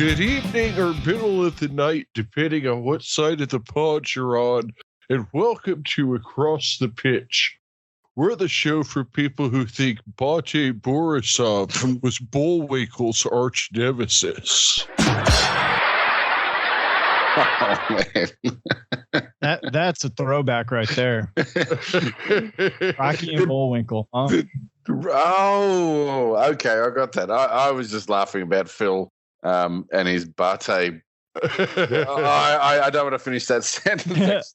Good evening or middle of the night, depending on what side of the pond you're on, and welcome to Across the Pitch. We're the show for people who think Bate Borisov was Bullwinkle's arch nemesis. Oh, man. That's a throwback right there. Rocky and Bullwinkle. Huh? Oh, okay. I got that. I was just laughing about Phil and his Bate. I don't want to finish that sentence.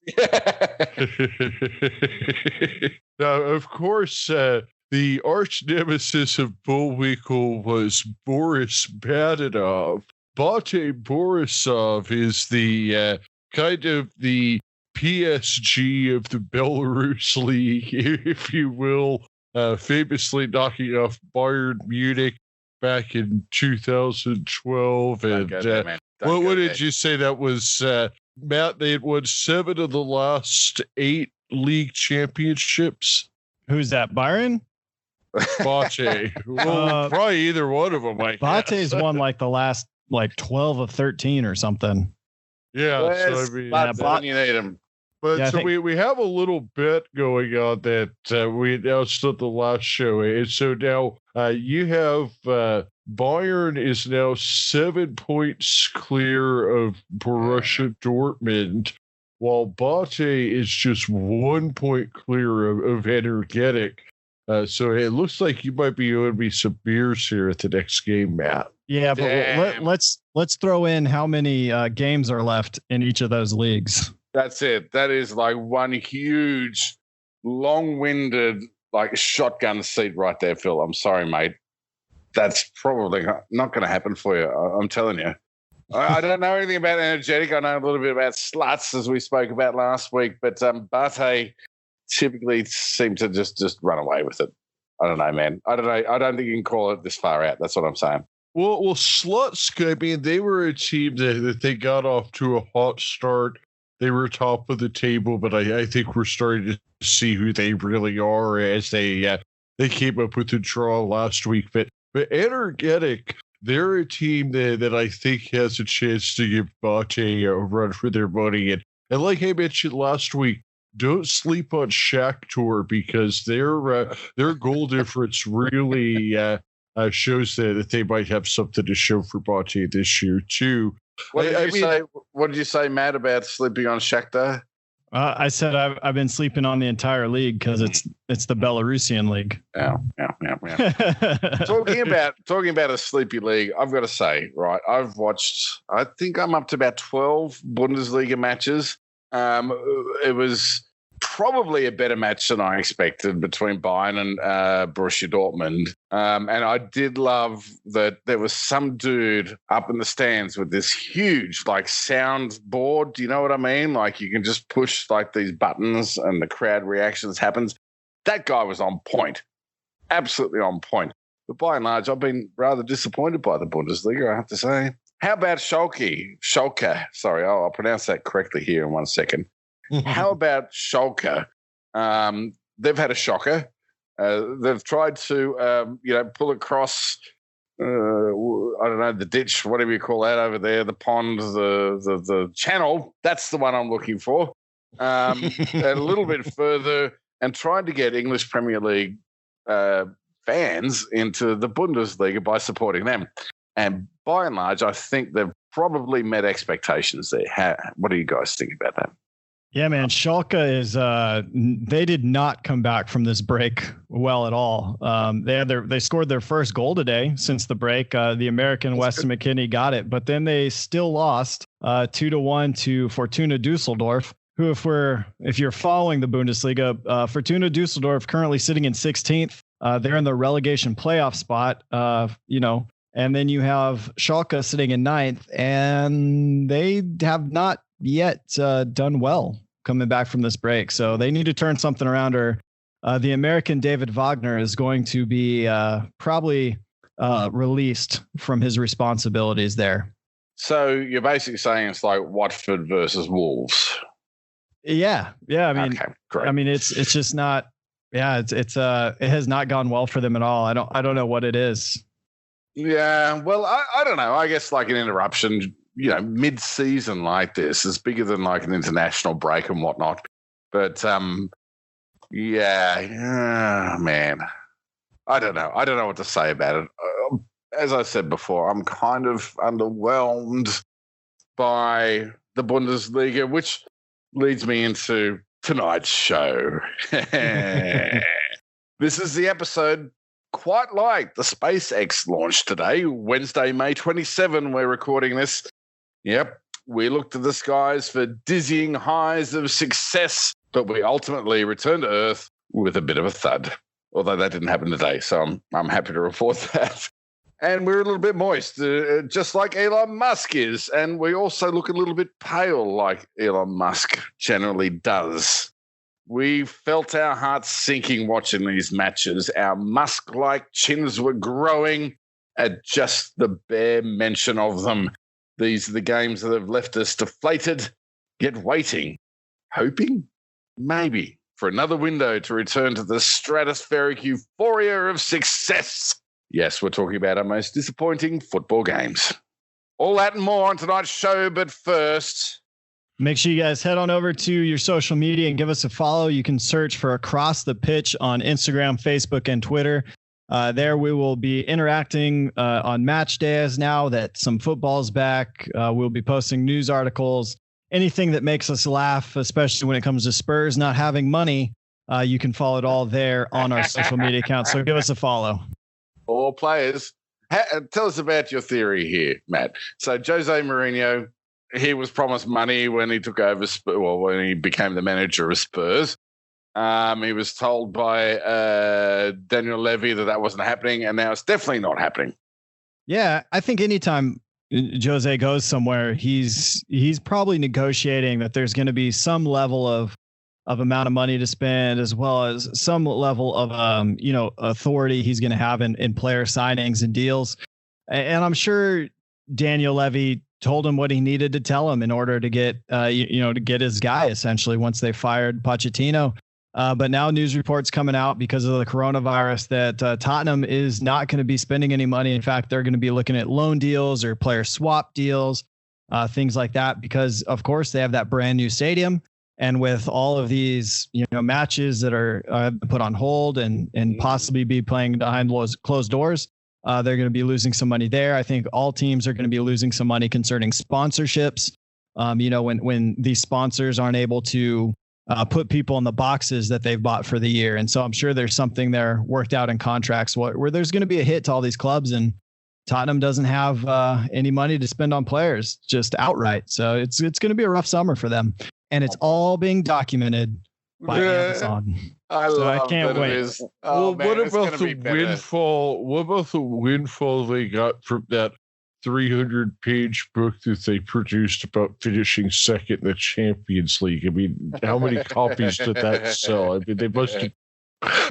Now, of course, the arch nemesis of Bullwinkle was Boris Badenov. Bate Borisov is the kind of the PSG of the Belarus League, if you will, famously knocking off Bayern Munich back in 2012. And what did you say that was, Matt? They had won 7 of the last 8 league championships. Who's that? Byron? Bate. Well, probably either one of them. Bate's won like the last 12 of 13 or something. Yeah, so I mean, you need him. But yeah, so we have a little bit going on that we announced at the last show. And so now you have Bayern is now 7 points clear of Borussia Dortmund, while Bate is just 1 point clear of Energetic. So it looks like you might be owing me some beers here at the next game, Matt. Yeah, but let's throw in how many games are left in each of those leagues. That's it. That is like one huge, long-winded, like shotgun seat right there, Phil. I'm sorry, mate. That's probably not going to happen for you. I'm telling you. I don't know anything about Energetic. I know a little bit about sluts, as we spoke about last week, but Bate typically seem to just run away with it. I don't know, man. I don't know. I don't think you can call it this far out. That's what I'm saying. Well, sluts. I mean, they were a team that they got off to a hot start. They were top of the table, but I think we're starting to see who they really are as they came up with the draw last week. But Energetic, they're a team that I think has a chance to give Bate a run for their money. And like I mentioned last week, don't sleep on Shakhtar because their goal difference really shows that they might have something to show for Bate this year too. What did you say, Matt, about sleeping on Shakhtar? I said I've been sleeping on the entire league because it's the Belarusian league. Yeah. talking about a sleepy league, I've got to say, right? I've watched. I think I'm up to about 12 Bundesliga matches. It was probably a better match than I expected between Bayern and Borussia Dortmund. And I did love that there was some dude up in the stands with this huge like sound board. Do you know what I mean? Like you can just push like these buttons and the crowd reactions happens. That guy was on point. Absolutely on point. But by and large, I've been rather disappointed by the Bundesliga, I have to say. How about Schalke? Sorry, I'll pronounce that correctly here in 1 second. How about Schalke? They've had a shocker. They've tried to, pull across, I don't know, the ditch, whatever you call that over there, the pond, the channel. That's the one I'm looking for. A little bit further and trying to get English Premier League fans into the Bundesliga by supporting them. And by and large, I think they've probably met expectations there. What do you guys think about that? Yeah, man, Schalke is they did not come back from this break well at all. They scored their first goal today since the break. The American Weston McKennie got it, but then they still lost 2-1 to Fortuna Dusseldorf, who if you're following the Bundesliga, Fortuna Dusseldorf currently sitting in 16th. They're in the relegation playoff spot, and then you have Schalke sitting in 9th, and they have not yet done well coming back from this break. So they need to turn something around, or the American David Wagner is going to be probably released from his responsibilities there. So you're basically saying it's like Watford versus Wolves. Yeah. I mean, okay, great. I mean, it's just not. Yeah, it has not gone well for them at all. I don't know what it is. Yeah, well, I don't know. I guess like an interruption, mid-season like this is bigger than like an international break and whatnot. But man, I don't know. I don't know what to say about it. As I said before, I'm kind of underwhelmed by the Bundesliga, which leads me into tonight's show. This is the episode quite like the SpaceX launch today, Wednesday, May 27. We're recording this. Yep, we looked to the skies for dizzying highs of success, but we ultimately returned to Earth with a bit of a thud. Although that didn't happen today, so I'm happy to report that. And we're a little bit moist, just like Elon Musk is. And we also look a little bit pale like Elon Musk generally does. We felt our hearts sinking watching these matches. Our Musk-like chins were growing at just the bare mention of them. These are the games that have left us deflated, yet waiting, hoping, maybe, for another window to return to the stratospheric euphoria of success. Yes, we're talking about our most disappointing football games. All that and more on tonight's show, but first, make sure you guys head on over to your social media and give us a follow. You can search for Across the Pitch on Instagram, Facebook, and Twitter. There we will be interacting on match days now that some football's back. We'll be posting news articles, anything that makes us laugh, especially when it comes to Spurs not having money. You can follow it all there on our social media accounts. So give us a follow. All players. Tell us about your theory here, Matt. So Jose Mourinho, he was promised money when he took over, when he became the manager of Spurs. He was told by Daniel Levy that wasn't happening, and now it's definitely not happening. Yeah, I think anytime Jose goes somewhere, he's probably negotiating that there's going to be some level of amount of money to spend, as well as some level of authority he's going to have in player signings and deals. And I'm sure Daniel Levy told him what he needed to tell him in order to get to get his guy, essentially, once they fired Pochettino. But now news reports coming out because of the coronavirus that Tottenham is not going to be spending any money. In fact, they're going to be looking at loan deals or player swap deals, things like that, because of course they have that brand new stadium. And with all of these, matches that are put on hold and possibly be playing behind closed doors, they're going to be losing some money there. I think all teams are going to be losing some money concerning sponsorships. When these sponsors aren't able to put people in the boxes that they've bought for the year. And so I'm sure there's something there worked out in contracts where there's going to be a hit to all these clubs, and Tottenham doesn't have any money to spend on players just outright. So it's going to be a rough summer for them. And it's all being documented by Amazon. I can't wait. What about the windfall? What about the windfall they got from that 300-page book that they produced about finishing second in the Champions League? I mean, how many copies did that sell? I mean, they must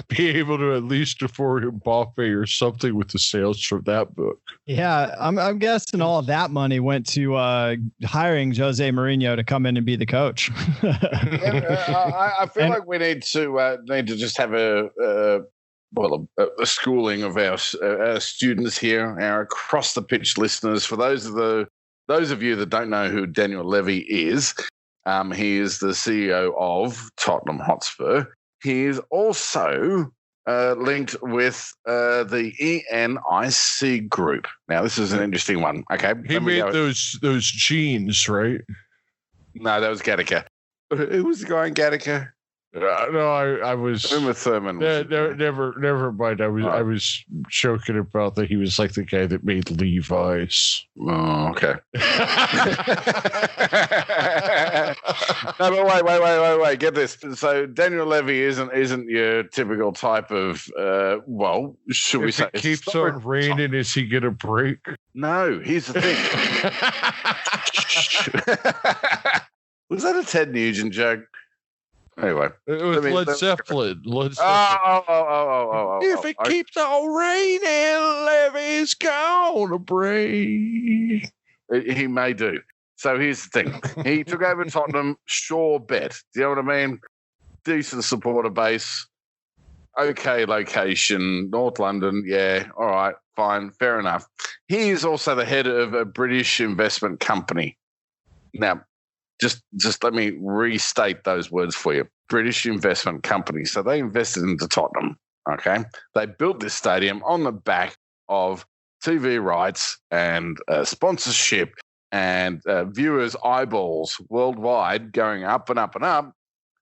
be able to at least afford Mbappe or something with the sales from that book. Yeah, I'm guessing all of that money went to hiring Jose Mourinho to come in and be the coach. I feel like we need to just have a schooling of our students here, our across the pitch listeners. For those of you that don't know who Daniel Levy is, he is the CEO of Tottenham Hotspur. He is also linked with the ENIC group. Now, this is an interesting one. Okay, he made those jeans, right? No, that was Gattaca. Who was the guy in Gattaca? No, I was. Uma Thurman. Never mind. I was joking about that. He was like the guy that made Levi's. Oh, okay. No, but wait. Get this. So Daniel Levy isn't your typical type of. Should we say? If it keeps on raining, is he gonna break? No. Here's the thing. Was that a Ted Nugent joke? Anyway, it was Led Zeppelin. Oh! If it keeps on raining, Levy's gonna break. He may do. So here's the thing: he took over Tottenham. Sure bet. Do you know what I mean? Decent supporter base. okay location, North London. Yeah, all right, fine, fair enough. He is also the head of a British investment company. Now, just let me restate those words for you. British investment company. So they invested into Tottenham. Okay, they built this stadium on the back of TV rights and sponsorship and viewers' eyeballs worldwide going up and up and up.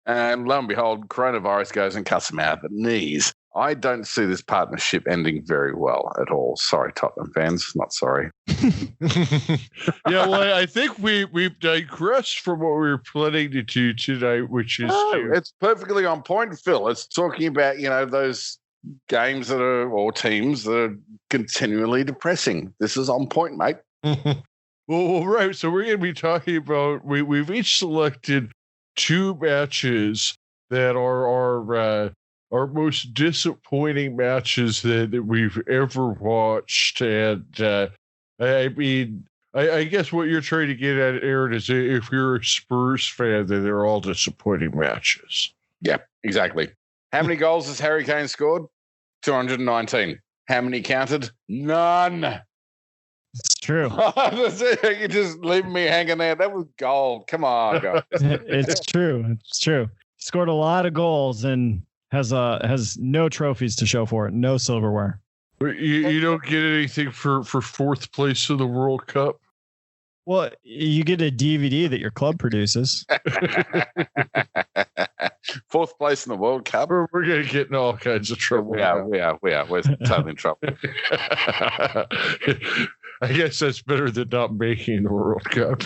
And lo and behold, coronavirus goes and cuts them out at the knees. I don't see this partnership ending very well at all. Sorry, Tottenham fans. Not sorry. Yeah, well, I think we've digressed from what we were planning to do tonight, which is it's perfectly on point, Phil. It's talking about, those games or teams that are continually depressing. This is on point, mate. Well, right. So we're going to be talking about we've each selected two matches that are our most disappointing matches that we've ever watched. And I mean, I guess what you're trying to get at, Aaron, is if you're a Spurs fan, then they're all disappointing matches. Yeah, exactly. How many goals has Harry Kane scored? 219. How many counted? None. It's true. You're just leaving me hanging there. That was gold. Come on, guys. It's true. It's true. He scored a lot of goals and has no trophies to show for it. No silverware. You don't get anything for fourth place in the World Cup? Well, you get a DVD that your club produces. Fourth place in the World Cup. We're going to get in all kinds of trouble. We are. We're totally in trouble. I guess that's better than not making the World Cup.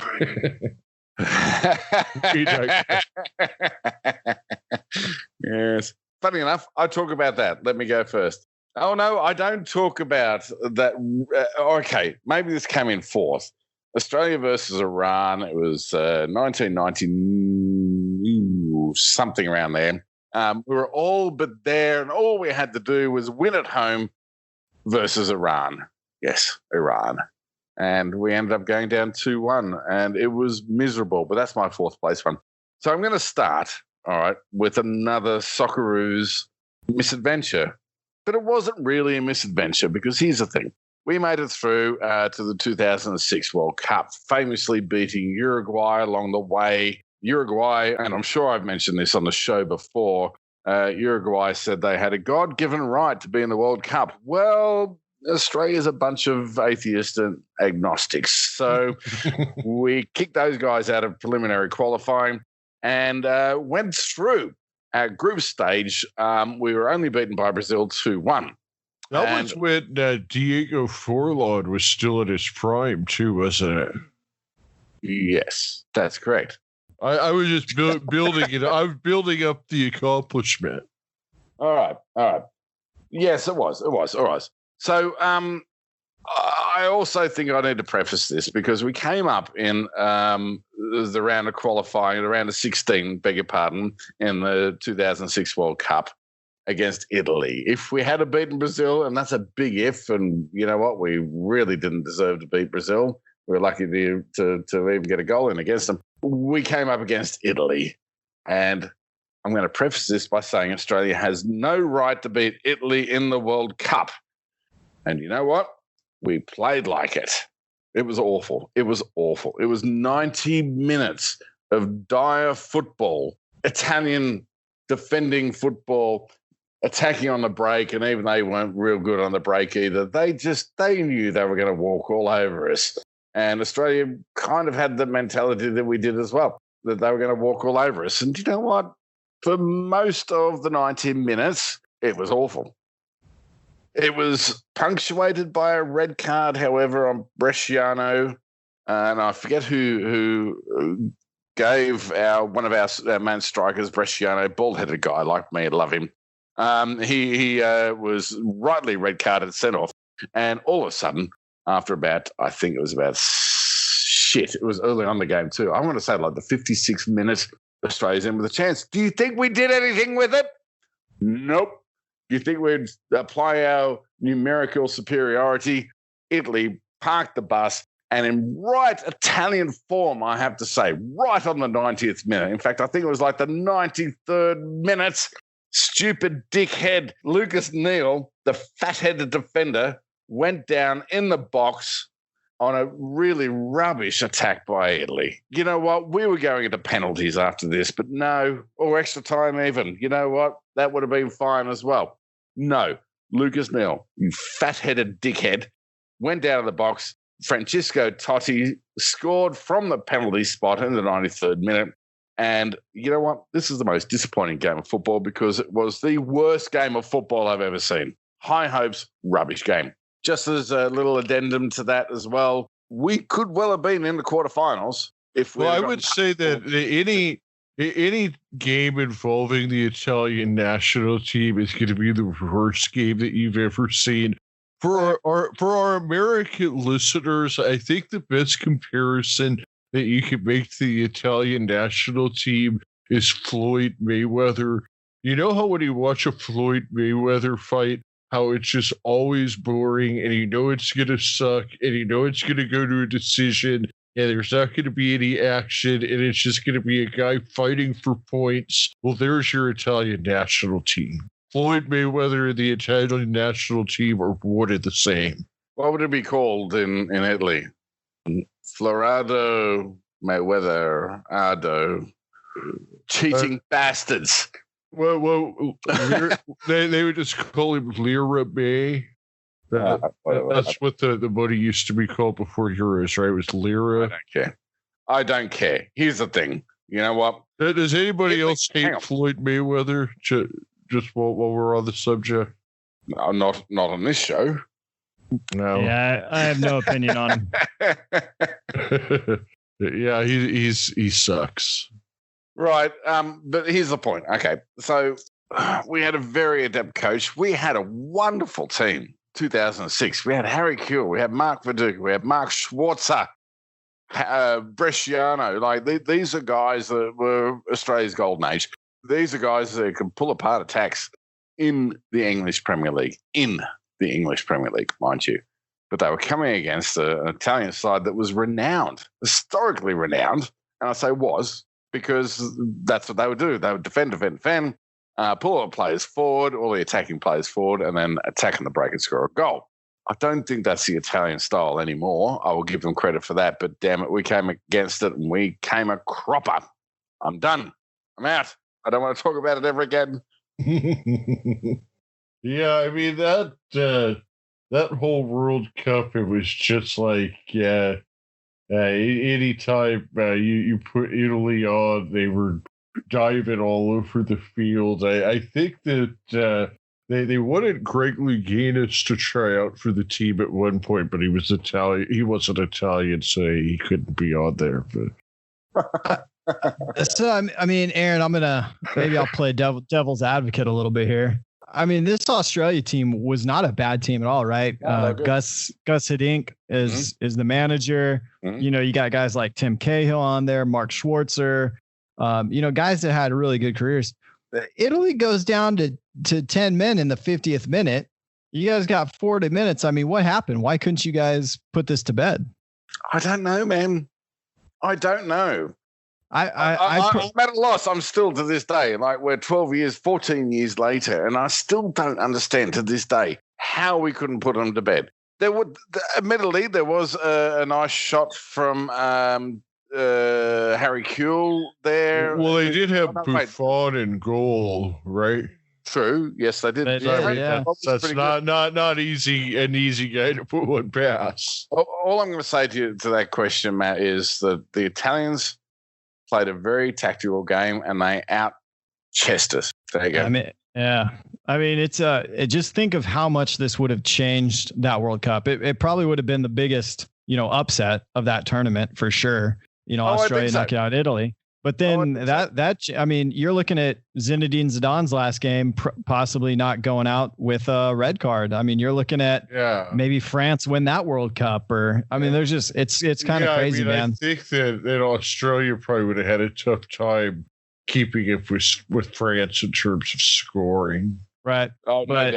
Yes. Funny enough, I talk about that. Let me go first. Oh, no, I don't talk about that. Okay, maybe this came in fourth. Australia versus Iran. It was 1990, something around there. We were all but there, and all we had to do was win at home versus Iran. Yes, Iran. And we ended up going down 2-1, and it was miserable, but that's my fourth place one. So I'm going to start, all right, with another Socceroos misadventure. But it wasn't really a misadventure because here's the thing. We made it through to the 2006 World Cup, famously beating Uruguay along the way. Uruguay, and I'm sure I've mentioned this on the show before, Uruguay said they had a God-given right to be in the World Cup. Well, Australia's a bunch of atheists and agnostics. So we kicked those guys out of preliminary qualifying and went through. At group stage, we were only beaten by Brazil 2-1. That was when Diego Forlán was still at his prime, too, wasn't it? Yes, that's correct. I was just building it. I was building up the accomplishment. All right. Yes, it was. All right. So I also think I need to preface this because we came up in the round of qualifying, around the 16, beg your pardon, in the 2006 World Cup against Italy. If we had beaten Brazil, and that's a big if, and you know what, we really didn't deserve to beat Brazil. We were lucky to even get a goal in against them. We came up against Italy, and I'm going to preface this by saying Australia has no right to beat Italy in the World Cup. And you know what? We played like it. It was awful. It was 90 minutes of dire football, Italian defending football, attacking on the break, and even they weren't real good on the break either. They knew they were going to walk all over us. And Australia kind of had the mentality that we did as well, that they were going to walk all over us. And you know what? For most of the 90 minutes, it was awful. It was punctuated by a red card, however, on Bresciano, and I forget who gave one of our main strikers, Bresciano, bald-headed guy like me, love him. He was rightly red carded, sent off, and all of a sudden, after about, I think it was about it was early on the game too. I want to say like the 56th minute, Australia's in with a chance. Do you think we did anything with it? Nope. You think we'd apply our numerical superiority? Italy parked the bus, and in right Italian form, I have to say, right on the 90th minute. In fact, I think it was like the 93rd minute, stupid dickhead Lucas Neal, the fat-headed defender, went down in the box on a really rubbish attack by Italy. You know what? We were going into penalties after this, but no, or extra time even. You know what? That would have been fine as well. No, Lucas Neal, you fat-headed dickhead, went down to the box. Francesco Totti scored from the penalty spot in the 93rd minute. And you know what? This is the most disappointing game of football because it was the worst game of football I've ever seen. High hopes, rubbish game. Just as a little addendum to that as well, we could well have been in the quarterfinals if we. Well, I would say that any game involving the Italian national team is going to be the worst game that you've ever seen. For our American listeners, I think the best comparison that you can make to the Italian national team is Floyd Mayweather. You know how when you watch a Floyd Mayweather fight, how it's just always boring and you know it's going to suck and you know it's going to go to a decision and there's not going to be any action and it's just going to be a guy fighting for points. Well, there's your Italian national team. Floyd Mayweather and the Italian national team are one and the same. What would it be called in Italy? Florado Mayweather Ado. Cheating bastards. Well, they would just call him Lira Bay. That's what the money used to be called before euros, right? It was Lira. I don't care. Here's the thing. You know what? Does anybody else hate Floyd Mayweather? Just while we're on the subject. No, not on this show. No. Yeah, I have no opinion on him. Yeah, he sucks. Right. But here's the point. Okay. So we had a very adept coach. We had a wonderful team. 2006. We had Harry Kuehl. We had Mark Viduka. We had Mark Schwarzer. Bresciano. Like these are guys that were Australia's golden age. These are guys that can pull apart attacks in the English Premier League. In the English Premier League, mind you. But they were coming against an Italian side that was renowned, historically renowned. And I say was, because that's what they would do. They would defend, pull all the players forward, all the attacking players forward, and then attack on the break and score a goal. I don't think that's the Italian style anymore. I will give them credit for that, but damn it, we came against it and we came a cropper. I'm done. I'm out. I don't want to talk about it ever again. Yeah, I mean, that whole World Cup, it was just like, anytime you put Italy on, they were diving all over the field. I think that they wanted Greg Louganis to try out for the team at one point, but he was Italian. He wasn't Italian, so he couldn't be on there. But so I mean, Aaron, maybe I'll play devil's advocate a little bit here. I mean, this Australia team was not a bad team at all, right? Gus Hiddink is the manager. Mm-hmm. You know, you got guys like Tim Cahill on there, Mark Schwarzer. Guys that had really good careers. Italy goes down to 10 men in the 50th minute. You guys got 40 minutes. I mean, what happened? Why couldn't you guys put this to bed? I don't know, man. I don't know. I'm at a loss. I'm still to this day, like we're 14 years later, and I still don't understand to this day how we couldn't put them to bed. Admittedly, there was a nice shot from Harry Kuehl there. Well, they did have Buffon in goal, right? True. Yes, they did. That's not easy. An easy guy to put one past. All I'm going to say to that question, Matt, is that the Italians played a very tactical game and they out-chessed us. There you go. I mean, it's just think of how much this would have changed that World Cup. It probably would have been the biggest, upset of that tournament for sure. Australia knocking out Italy. But then you're looking at Zinedine Zidane's last game, possibly not going out with a red card. I mean, you're looking at maybe France win that World Cup, there's just it's kind of crazy, man. I think that Australia probably would have had a tough time keeping it with France in terms of scoring. Right. Oh, no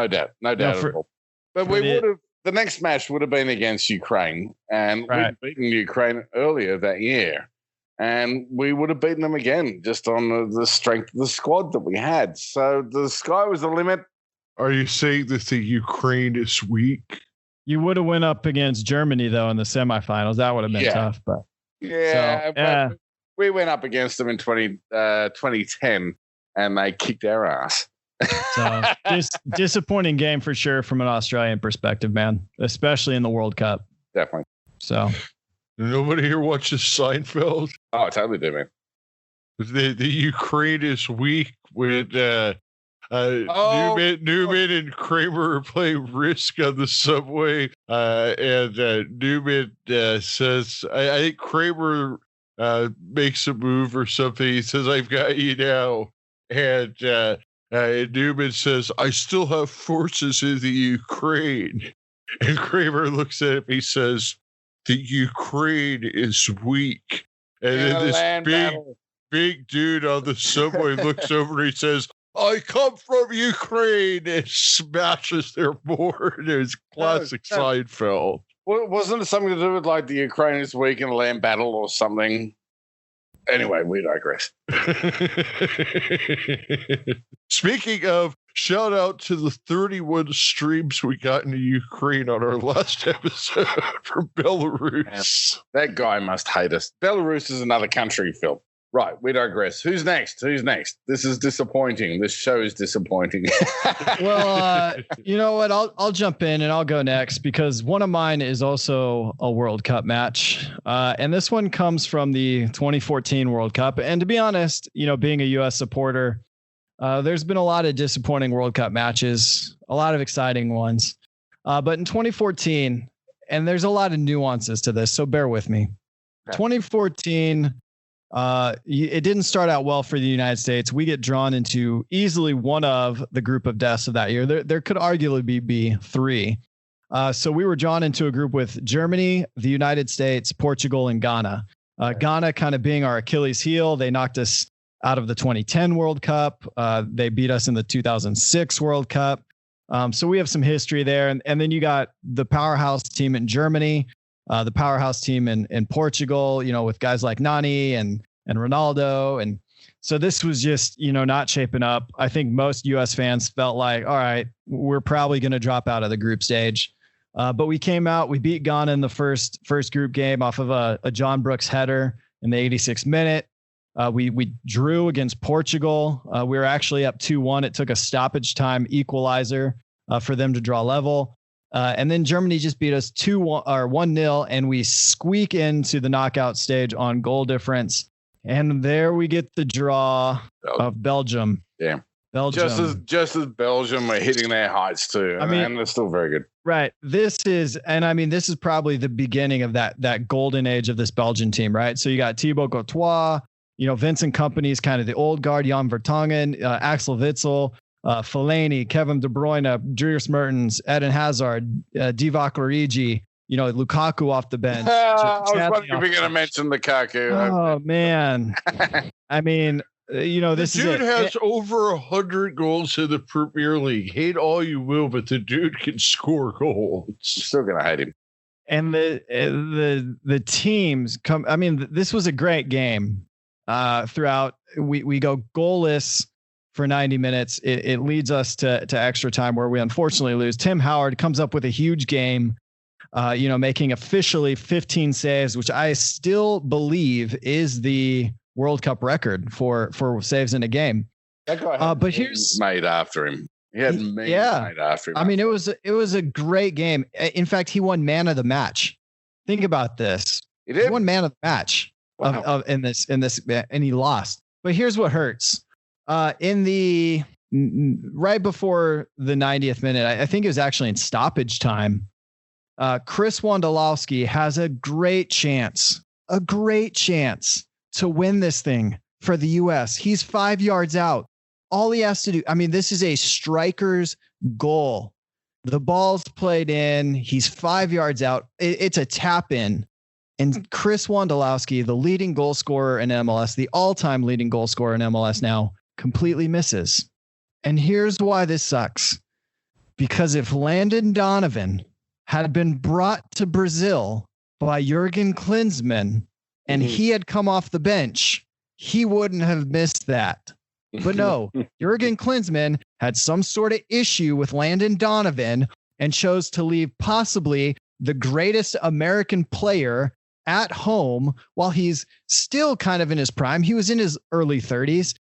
doubt at all. But we would have. The next match would have been against Ukraine, and we'd beaten Ukraine earlier that year. and we would have beaten them again just on the strength of the squad that we had. So the sky was the limit. Are you saying that the Ukraine is weak? You would have went up against Germany though in the semifinals. That would have been tough, but but we went up against them in 2010, and they kicked our ass. So disappointing game for sure from an Australian perspective, man, especially in the World Cup. Definitely. So nobody here watches Seinfeld. Oh, I totally do, man. The Ukraine is weak with Newman and Kramer are playing Risk on the subway, and Newman says, I think Kramer makes a move or something. He says, "I've got you now," and Newman says, "I still have forces in the Ukraine," and Kramer looks at him. He says, "The Ukraine is weak," and then this big dude on the subway looks over and he says, "I come from Ukraine," and smashes their board. It's classic Seinfeld. Well, wasn't it something to do with like the Ukraine is weak in a land battle or something? Anyway, we digress. Speaking of, shout out to the 31 streams we got into Ukraine on our last episode from Belarus. That guy must hate us. Belarus is another country, Phil. Right, we digress. Who's next? This is disappointing. This show is disappointing. Well, you know what? I'll jump in and I'll go next because one of mine is also a World Cup match. And this one comes from the 2014 World Cup. And to be honest, being a U.S. supporter, there's been a lot of disappointing World Cup matches, a lot of exciting ones. But in 2014, and there's a lot of nuances to this, so bear with me. Okay. 2014... it didn't start out well for the United States. We get drawn into easily one of the group of deaths of that year. There could arguably be three. So we were drawn into a group with Germany, the United States, Portugal, and Ghana. Ghana kind of being our Achilles heel. They knocked us out of the 2010 World Cup. They beat us in the 2006 World Cup. So we have some history there. And then you got the powerhouse team in Germany. The powerhouse team in Portugal, with guys like Nani and Ronaldo. And so this was just, not shaping up. I think most U.S. fans felt like, all right, we're probably going to drop out of the group stage. But we came out, we beat Ghana in the first group game off of a John Brooks header in the 86th minute. We drew against Portugal. We were actually up 2-1. It took a stoppage time equalizer for them to draw level. And then Germany just beat us 1-0, and we squeak into the knockout stage on goal difference. And there we get the draw of Belgium. Yeah. Belgium. Just as Belgium are hitting their heights too. And they're still very good. Right. This is probably the beginning of that golden age of this Belgian team, right? So you got Thibaut Courtois, Vincent Kompany's kind of the old guard, Jan Vertonghen, Axel Witsel, Fellaini, Kevin De Bruyne, Dries Mertens, Eden Hazard, Divock Origi, Lukaku off the bench. I was wondering if you're going to mention Lukaku. Oh, man. This dude has over 100 goals in the Premier League. Hate all you will, but the dude can score goals. I'm still going to hate him. And the teams come. This was a great game. Throughout, we go goalless for 90 minutes. It leads us to extra time where we unfortunately lose. Tim Howard comes up with a huge game, making officially 15 saves, which I still believe is the World Cup record for saves in a game. That guy had made after him. He had made after him. It was a great game. In fact, he won man of the match. Think about this. He won man of the match. Wow. in this, and he lost. But here's what hurts. In the right before the 90th minute, I think it was actually in stoppage time. Chris Wondolowski has a great chance to win this thing for the U.S. He's 5 yards out. All he has to do, this is a striker's goal. The ball's played in. He's 5 yards out. It's a tap in. And Chris Wondolowski, the leading goal scorer in MLS, the all-time leading goal scorer in MLS now, completely misses. And here's why this sucks. Because if Landon Donovan had been brought to Brazil by Jurgen Klinsmann and he had come off the bench, he wouldn't have missed that. But no, Jurgen Klinsmann had some sort of issue with Landon Donovan and chose to leave possibly the greatest American player at home while he's still kind of in his prime. He was in his early 30s,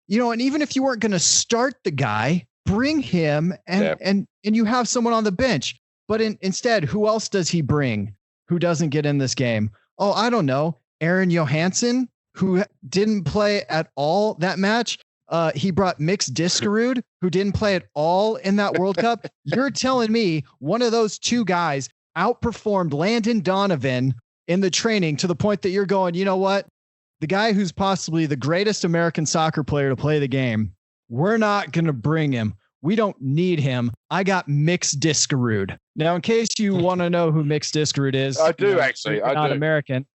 and even if you weren't going to start the guy, bring him and you have someone on the bench. But instead, who else does he bring who doesn't get in this game? Oh, I don't know. Aaron Johansson, who didn't play at all that match. He brought Mix Diskerud, who didn't play at all in that World Cup. You're telling me one of those two guys outperformed Landon Donovan in the training to the point that you're going, you know what? The guy who's possibly the greatest American soccer player to play the game, we're not going to bring him. We don't need him. I got Mix Diskerud. Now, in case you want to know who Mix Diskerud is. I do, actually. Not American.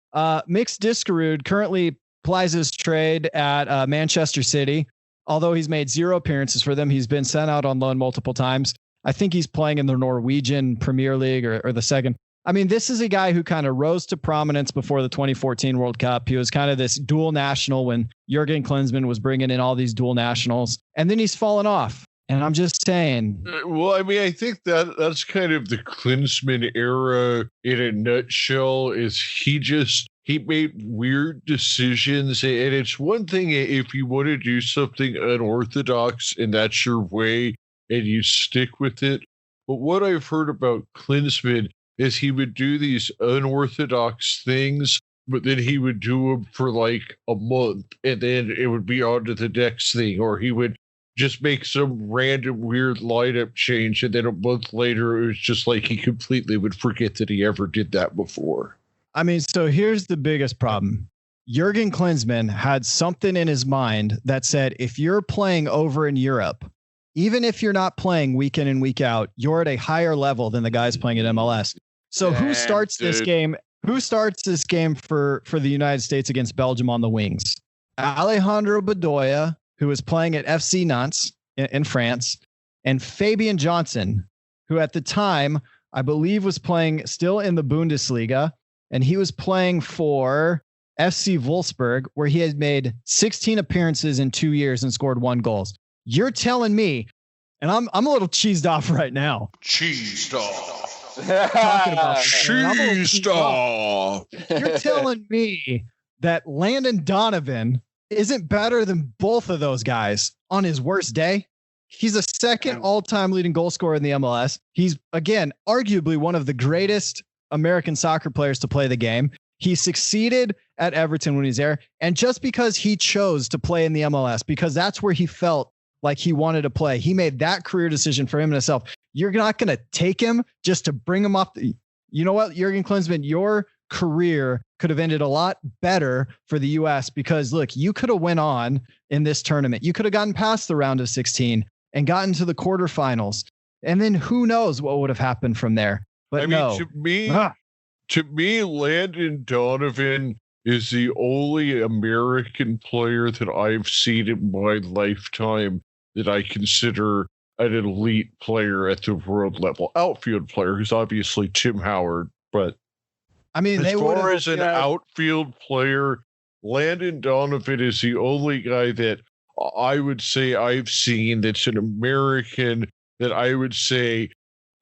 Mix Diskerud currently plies his trade at Manchester City. Although he's made 0 appearances for them, he's been sent out on loan multiple times. I think he's playing in the Norwegian Premier League or the second. I mean, this is a guy who kind of rose to prominence before the 2014 World Cup. He was kind of this dual national when Jurgen Klinsmann was bringing in all these dual nationals. And then he's fallen off. And I'm just saying. Well, I mean, I think that's kind of the Klinsmann era in a nutshell. Is he made weird decisions, and it's one thing if you want to do something unorthodox and that's your way and you stick with it. But what I've heard about Klinsmann is he would do these unorthodox things, but then he would do them for like a month and then it would be on to the next thing, or he would just make some random weird lineup change. And then a month later, it was just like he completely would forget that he ever did that before. I mean, so here's the biggest problem. Jurgen Klinsmann had something in his mind that said, if you're playing over in Europe, even if you're not playing week in and week out, you're at a higher level than the guys playing at MLS. So who starts this game? Who starts this game for the United States against Belgium on the wings? Alejandro Bedoya, who is playing at FC Nantes in France, and Fabian Johnson, who at the time, I believe, was playing still in the Bundesliga. And he was playing for FC Wolfsburg, where he had made 16 appearances in 2 years and scored 1 goal. You're telling me, and I'm a little cheesed off right now. Cheesed off. Talking about cheesed off. You're telling me that Landon Donovan isn't better than both of those guys on his worst day? He's a second all-time leading goal scorer in the MLS. He's, again, arguably one of the greatest American soccer players to play the game. He succeeded at Everton when he's there. And just because he chose to play in the MLS, because that's where he felt like he wanted to play, he made that career decision for him and himself. You're not going to take him just to bring him up. You know what, Jurgen Klinsmann, your career could have ended a lot better for the U.S. because, look, you could have went on in this tournament. You could have gotten past the round of 16 and gotten to the quarterfinals. And then who knows what would have happened from there. But to me, Landon Donovan is the only American player that I've seen in my lifetime that I consider an elite player at the world level. Outfield player, who's obviously Tim Howard, but I mean, as far as an outfield player, Landon Donovan is the only guy that I would say I've seen that's an American that I would say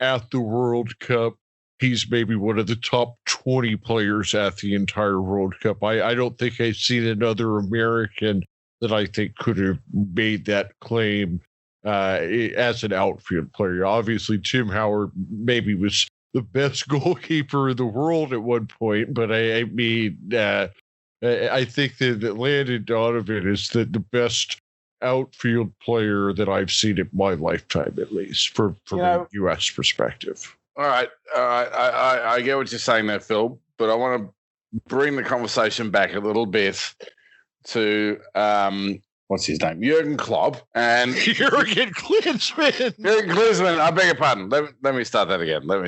at the World Cup, he's maybe one of the top 20 players at the entire World Cup. I don't think I've seen another American that I think could have made that claim as an outfield player. Obviously, Tim Howard maybe was the best goalkeeper in the world at one point, but I think that Landon Donovan is the best outfield player that I've seen in my lifetime, at least from a U.S. perspective. All right. I get what you're saying there, Phil, but I want to bring the conversation back a little bit to what's his name? Jurgen Klopp and Jurgen Klinsmann. Jurgen Klinsmann. I beg your pardon. Let me start that again. Don't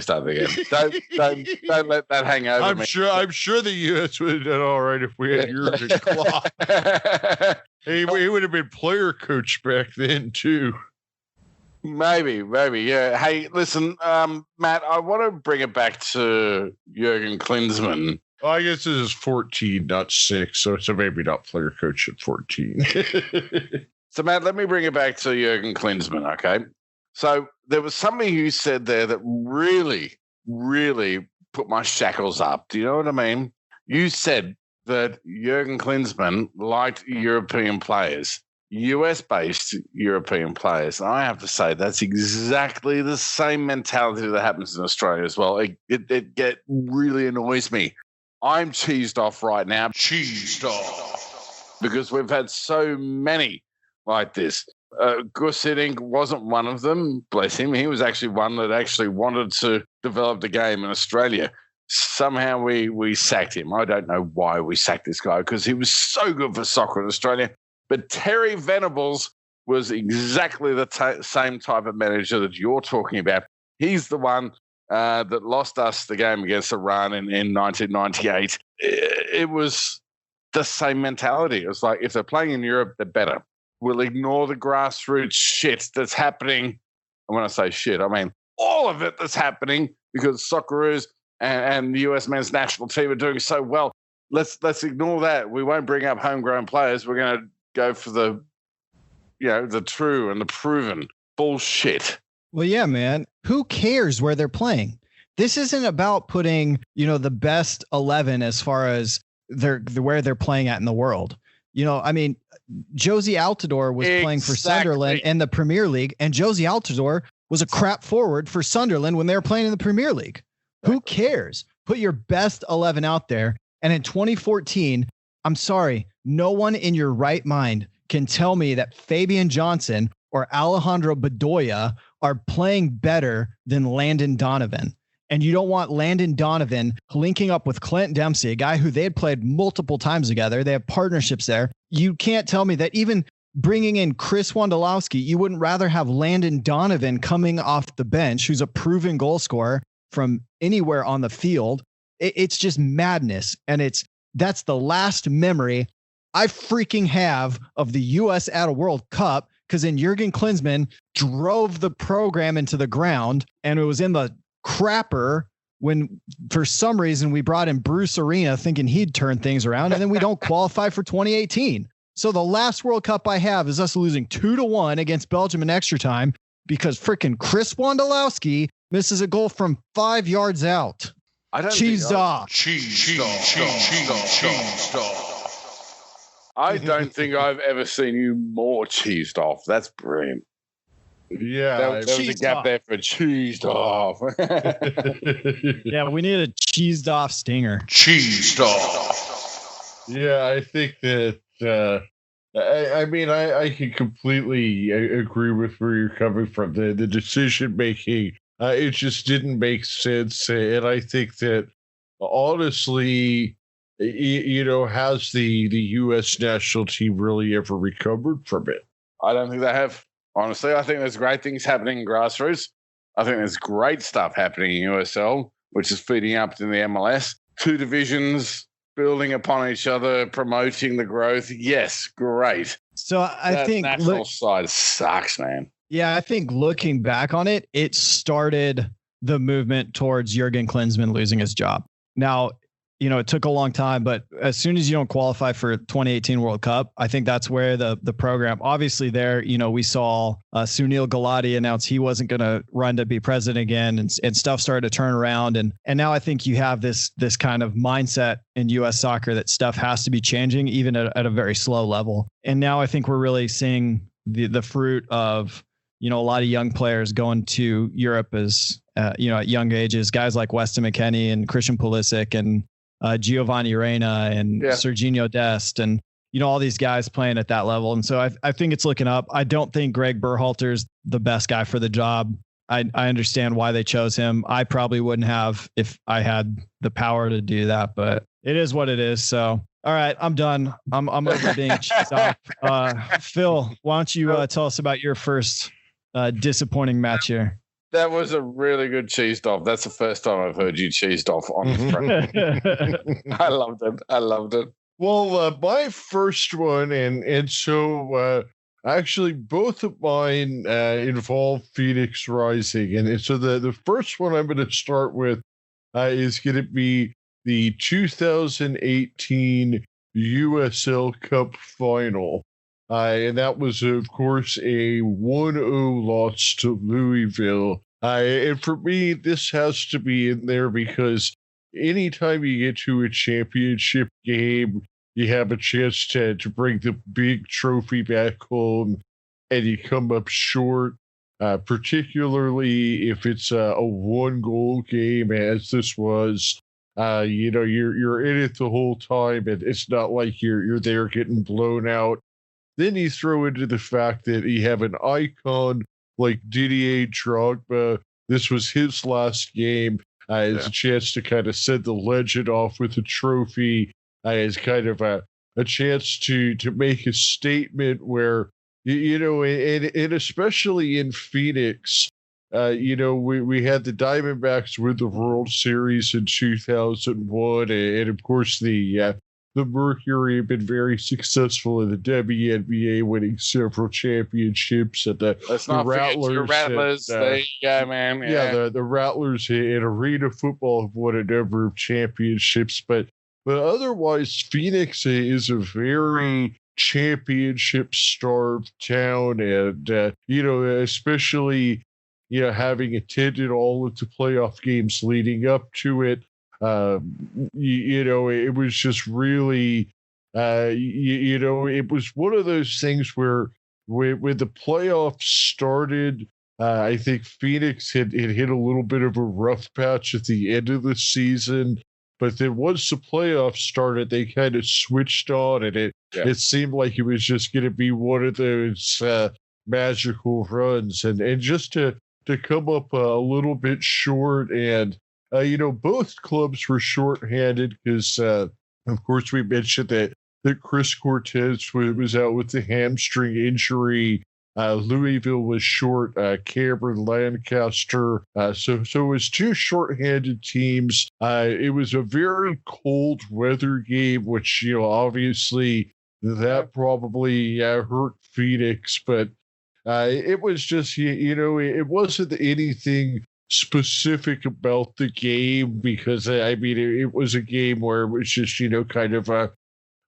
let that hang over I'm me. sure the U.S. would have done all right if we had Jurgen Klopp. He would have been player coach back then too. Maybe, yeah. Hey, listen, Matt, I want to bring it back to Jurgen Klinsmann Well, I guess this is 14, not 6, so maybe not player coach at 14. So, Matt, let me bring it back to Jurgen Klinsmann, okay? So there was something you said there that really, really put my shackles up. Do you know what I mean? You said that Jurgen Klinsmann liked European players, US-based European players. And I have to say that's exactly the same mentality that happens in Australia as well. It really annoys me. I'm cheesed off right now. Cheesed off. Because we've had so many like this. Gus Hiddink wasn't one of them, bless him. He was actually one that actually wanted to develop the game in Australia. Somehow we sacked him. I don't know why we sacked this guy because he was so good for soccer in Australia. But Terry Venables was exactly the same type of manager that you're talking about. He's the one that lost us the game against Iran in 1998. It was the same mentality. It was like, if they're playing in Europe, they're better. We'll ignore the grassroots shit that's happening. And when I say shit, I mean all of it that's happening because Socceroos and the US men's national team are doing so well. Let's ignore that. We won't bring up homegrown players. We're going to go for the true and the proven bullshit. Well, yeah, man. Who cares where they're playing? This isn't about putting, the best 11 as far as where they're playing at in the world. I mean, Josie Altidore was playing for Sunderland in the Premier League, and Josie Altidore was a crap forward for Sunderland when they were playing in the Premier League. Exactly. Who cares? Put your best 11 out there. And in 2014, I'm sorry, no one in your right mind can tell me that Fabian Johnson or Alejandro Bedoya are playing better than Landon Donovan. And you don't want Landon Donovan linking up with Clint Dempsey, a guy who they had played multiple times together. They have partnerships there. You can't tell me that even bringing in Chris Wondolowski, you wouldn't rather have Landon Donovan coming off the bench, who's a proven goal scorer from anywhere on the field. It's just madness. And that's the last memory I freaking have of the U.S. at a World Cup, because then Jurgen Klinsmann drove the program into the ground, and it was in the crapper when for some reason we brought in Bruce Arena thinking he'd turn things around, and then we don't qualify for 2018. So the last World Cup I have is us losing 2-1 against Belgium in extra time because freaking Chris Wondolowski misses a goal from 5 yards out. Cheesed off. I don't think I've ever seen you more cheesed off. That's brilliant. Yeah, there was a gap there for cheesed off. Yeah, we need a cheesed off stinger. Cheesed off. Yeah, I think that. I can completely agree with where you're coming from. The decision making, it just didn't make sense, and I think that honestly, has the U.S. national team really ever recovered from it? I don't think they have. Honestly, I think there's great things happening in grassroots. I think there's great stuff happening in USL, which is feeding up to the MLS. 2 divisions building upon each other, promoting the growth. Yes, great. So I think national side sucks, man. Yeah, I think looking back on it, it started the movement towards Jurgen Klinsmann losing his job. Now, it took a long time, but as soon as you don't qualify for 2018 World Cup, I think that's where the program, obviously there, we saw Sunil Gulati announce he wasn't going to run to be president again, and stuff started to turn around. And now I think you have this kind of mindset in U.S. soccer that stuff has to be changing, even at a very slow level. And now I think we're really seeing the fruit of, a lot of young players going to Europe as, at young ages, guys like Weston McKennie and Christian Pulisic and Giovanni Reyna and Serginho Dest and, all these guys playing at that level. And so I think it's looking up. I don't think Greg Berhalter's the best guy for the job. I understand why they chose him. I probably wouldn't have if I had the power to do that, but it is what it is. So, all right, I'm done. I'm over being cheesed off. Phil, why don't you tell us about your first disappointing match here? That was a really good cheesed off. That's the first time I've heard you cheesed off on the front. I loved it. Well, my first one, and so actually both of mine involve Phoenix Rising, and so the first one I'm going to start with is going to be the 2018 USL Cup final. And that was, of course, a 1-0 loss to Louisville. And for me, this has to be in there because anytime you get to a championship game, you have a chance to bring the big trophy back home, and you come up short, particularly if it's a one-goal game, as this was. You're in it the whole time, and it's not like you're there getting blown out. Then you throw into the fact that you have an icon like Didier Drogba. This was his last game. As a chance to kind of send the legend off with a trophy, as kind of a chance to make a statement where, and especially in Phoenix, we had the Diamondbacks with the World Series in 2001, and of course the Mercury have been very successful in the WNBA, winning several championships. And the Rattlers, there you go, man. Yeah, the Rattlers in Arena football have won a number of championships, but otherwise, Phoenix is a very championship-starved town, and especially having attended all of the playoff games leading up to it. It was just really, it was one of those things where when the playoffs started, I think Phoenix had hit a little bit of a rough patch at the end of the season. But then once the playoffs started, they kind of switched on, and it seemed like it was just going to be one of those magical runs. And just to come up a little bit short, and both clubs were shorthanded because, of course, we mentioned that Chris Cortez was out with the hamstring injury. Louisville was short Cameron Lancaster. So it was two shorthanded teams. It was a very cold weather game, which, obviously that probably hurt Phoenix. But it was just, it wasn't anything specific about the game because, it was a game where it was just, kind of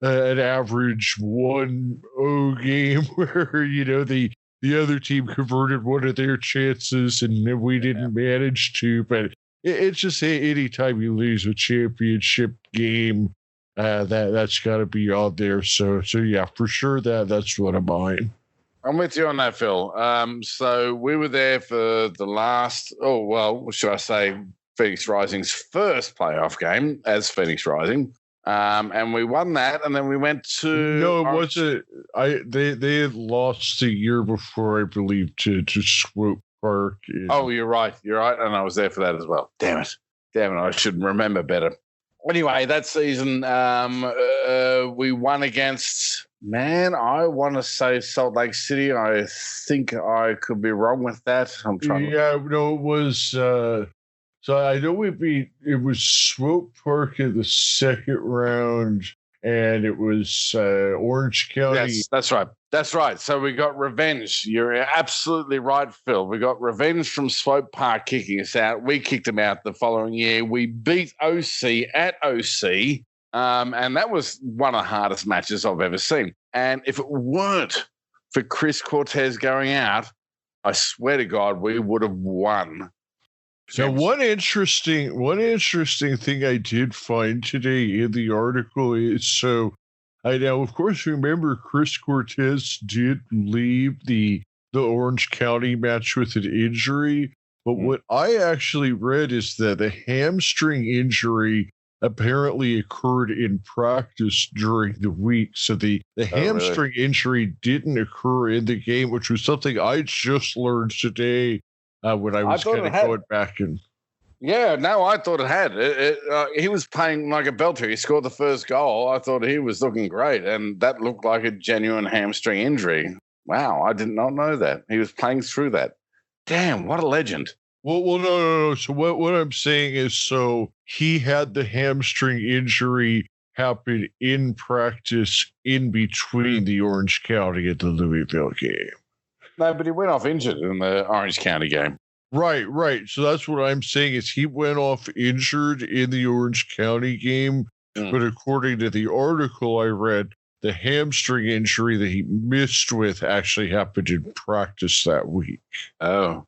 an average 1-0 game where, the other team converted one of their chances and we didn't manage to. But it's just anytime you lose a championship game, that's got to be on there. So yeah, for sure that's one of mine. I'm with you on that, Phil. So we were there for the last, should I say, Phoenix Rising's first playoff game as Phoenix Rising. And we won that, and then we went to. No, it wasn't. They had lost the year before, I believe, to Swope Park. Oh, you're right, and I was there for that as well. Damn it, I should remember better. Anyway, that season, we won against. Man, I want to say Salt Lake City. I think I could be wrong with that. I'm trying. Yeah, no, it was. So I know it was Swope Park in the second round, and it was Orange County. Yes, that's right. So we got revenge. You're absolutely right, Phil. We got revenge from Swope Park kicking us out. We kicked them out the following year. We beat OC at OC, and that was one of the hardest matches I've ever seen. And if it weren't for Chris Cortez going out, I swear to God, we would have won. So one interesting thing I did find today in the article is I now, of course, remember Chris Cortez did leave the Orange County match with an injury, but what I actually read is that the hamstring injury apparently occurred in practice during the week. So the hamstring injury didn't occur in the game, which was something I just learned today. When I was kind of going back and. Yeah, no, I thought it had. He was playing like a belter. He scored the first goal. I thought he was looking great, and that looked like a genuine hamstring injury. Wow, I did not know that. He was playing through that. Damn, what a legend. Well, no. So what I'm saying is, so he had the hamstring injury happen in practice in between the Orange County and the Louisville game. No, but he went off injured in the Orange County game. Right. So that's what I'm saying is he went off injured in the Orange County game, but according to the article I read, the hamstring injury that he missed with actually happened in practice that week. Oh,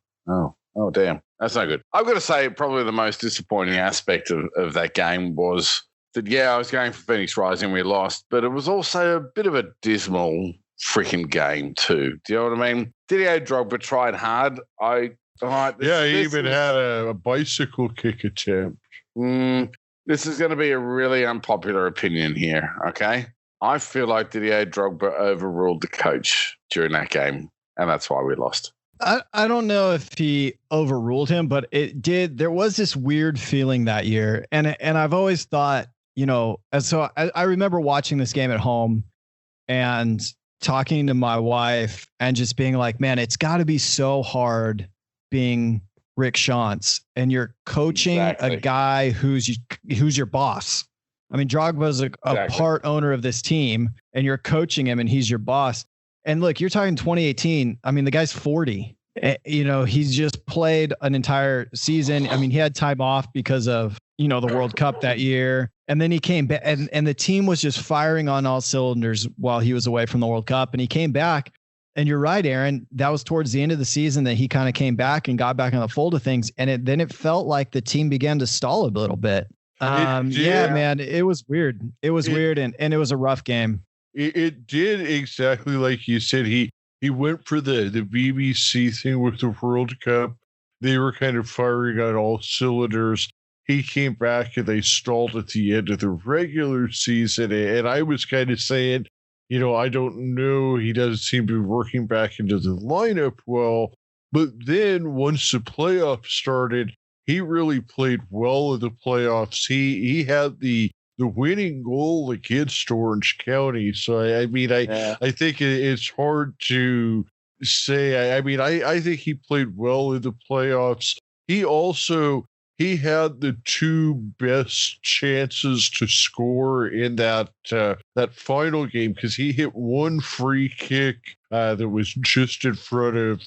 damn. That's not good. I've got to say, probably the most disappointing aspect of that game was that, I was going for Phoenix Rising, we lost, but it was also a bit of a dismal freaking game too. Do you know what I mean? Didier Drogba tried hard. He even had a bicycle kick attempt. This is going to be a really unpopular opinion here, okay? I feel like Didier Drogba overruled the coach during that game, and that's why we lost. I don't know if he overruled him, but it did. There was this weird feeling that year. And I've always thought, and so I remember watching this game at home and talking to my wife and just being like, man, it's got to be so hard being Rick Schantz and you're coaching a guy who's your boss. I mean, Drogba's a part owner of this team and you're coaching him and he's your boss. And look, you're talking 2018. I mean, the guy's 40. He's just played an entire season. I mean, he had time off because of, the World Cup that year. And then he came back and the team was just firing on all cylinders while he was away from the World Cup. And he came back. And you're right, Aaron. That was towards the end of the season that he kind of came back and got back on the fold of things. And then it felt like the team began to stall a little bit. Man, it was weird. It was weird. And it was a rough game. It did exactly like you said. He went for the BBC thing with the World Cup. They were kind of firing on all cylinders. He came back and they stalled at the end of the regular season. And I was kind of saying, I don't know. He doesn't seem to be working back into the lineup well. But then once the playoffs started, he really played well in the playoffs. He had the winning goal against Orange County. So, I think it's hard to say. I think he played well in the playoffs. He had the two best chances to score in that final game because he hit one free kick that was just in front of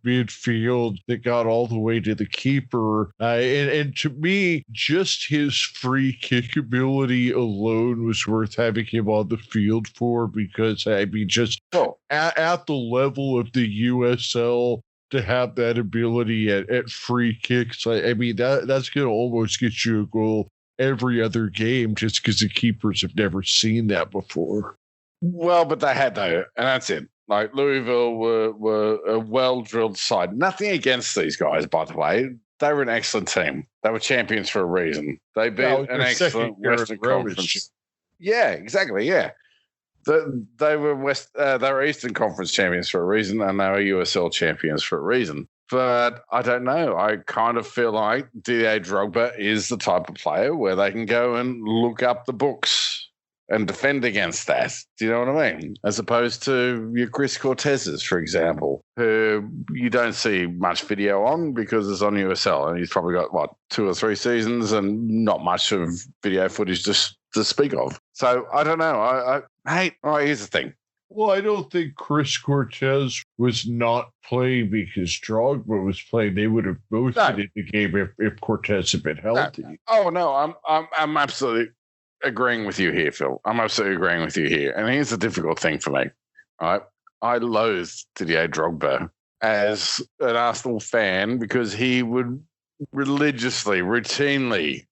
midfield that got all the way to the keeper. And to me, just his free kick ability alone was worth having him on the field for because, at the level of the USL, to have that ability at free kicks, that's going to almost get you a goal every other game just because the keepers have never seen that before. Well, but they had though, and that's it. Like Louisville were a well-drilled side. Nothing against these guys, by the way. They were an excellent team. They were champions for a reason. They beat an excellent Western Conference. Yeah, exactly. Yeah. They were Eastern Conference champions for a reason, and they were USL champions for a reason. But I don't know. I kind of feel like Didier Drogba is the type of player where they can go and look up the books and defend against that. Do you know what I mean? As opposed to your Chris Cortez's, for example, who you don't see much video on because it's on USL, and he's probably got, 2 or 3 seasons and not much of video footage to speak of. So I don't know. Here's the thing. Well, I don't think Chris Cortez was not playing because Drogba was playing. They would have both been in the game if Cortez had been healthy. No. Oh no, I'm absolutely agreeing with you here, Phil. I'm absolutely agreeing with you here. And here's the difficult thing for me. All right, I loathe Didier Drogba as an Arsenal fan because he would religiously, routinely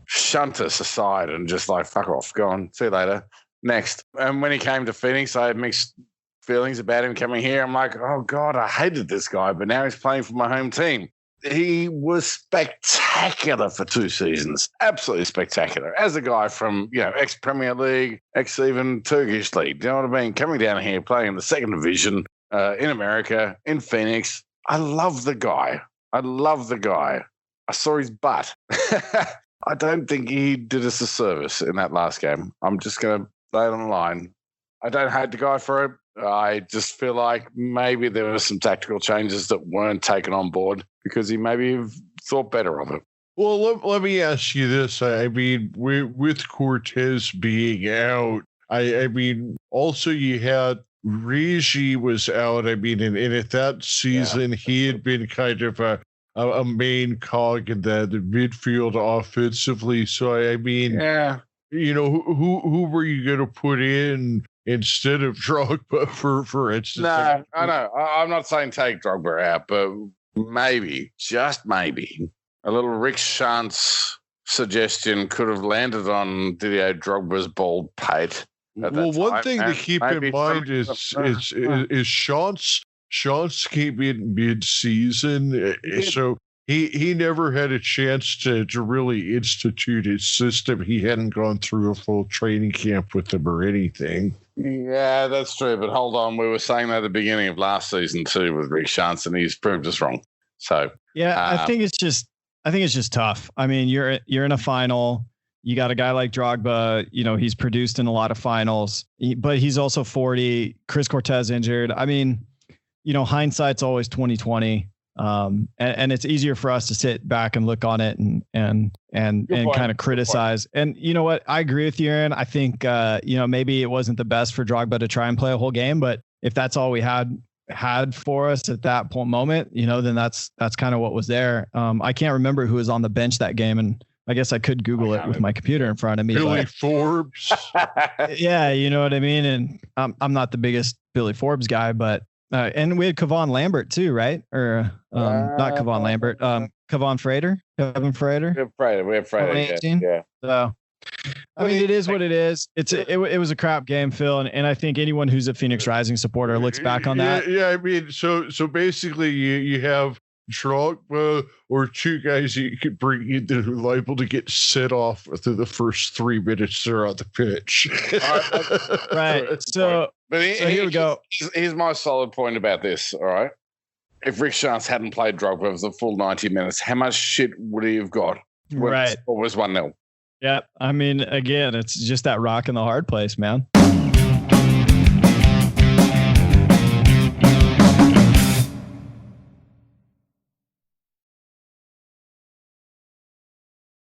shunt us aside and just like, fuck off, go on, see you later, next. And when he came to Phoenix, I had mixed feelings about him coming here. I'm like, oh God, I hated this guy, but now he's playing for my home team. He was spectacular for 2 seasons, absolutely spectacular. As a guy from, ex-Premier League, ex-even Turkish League, do you know what I mean? Coming down here, playing in the 2nd division in America, in Phoenix. I love the guy. I saw his butt. I don't think he did us a service in that last game. I'm just going to lay it on the line. I don't hate the guy for it. I just feel like maybe there were some tactical changes that weren't taken on board because he maybe thought better of it. Well, let me ask you this. I mean, with Cortez being out, I mean, also you had Rigi was out. I mean, and at that season, he had been kind of a a main cog in the midfield offensively. So I mean, Yeah. who were you going to put in instead of Drogba for instance? No, I know. I'm not saying take Drogba out, but maybe, just maybe, a little Rick Shantz suggestion could have landed on Didier Drogba's bald pate. Well, one thing to keep in mind is Shantz came in mid-season, so he never had a chance to really institute his system. He hadn't gone through a full training camp with them or anything. Yeah, that's true. But hold on, we were saying that at the beginning of last season too with Rick Shantz, and he's proved us wrong. So yeah, I think it's just tough. I mean, you're in a final. You got a guy like Drogba, he's produced in a lot of finals, but he's also 40. Chris Cortez injured. I mean, hindsight's always 2020. And it's easier for us to sit back and look on it and kind of criticize. And you know what? I agree with you, Aaron. I think, maybe it wasn't the best for Drogba to try and play a whole game, but if that's all we had for us at that moment, then that's kind of what was there. I can't remember who was on the bench that game, and I guess I could Google it with my computer in front of me. Billy Forbes. Yeah, you know what I mean? And I'm not the biggest Billy Forbes guy, but and we had Kevon Lambert too, right? Or not Kevon Lambert, Kevon Frater, Kevin Frater. We have Frater. Yeah. So, I mean, it is what it is. It was a crap game, Phil, and I think anyone who's a Phoenix Rising supporter looks back on that. Yeah, I mean, so basically, you have Drogba or two guys you could bring in that are liable to get set off within the first 3 minutes they're on the pitch. Right. So here we go. Here's my solid point about this. All right. If Rick Shantz hadn't played Drogba for the full 90 minutes, how much shit would he have got? Right. Or was 1-0? Yeah. I mean, again, it's just that rock in the hard place, man.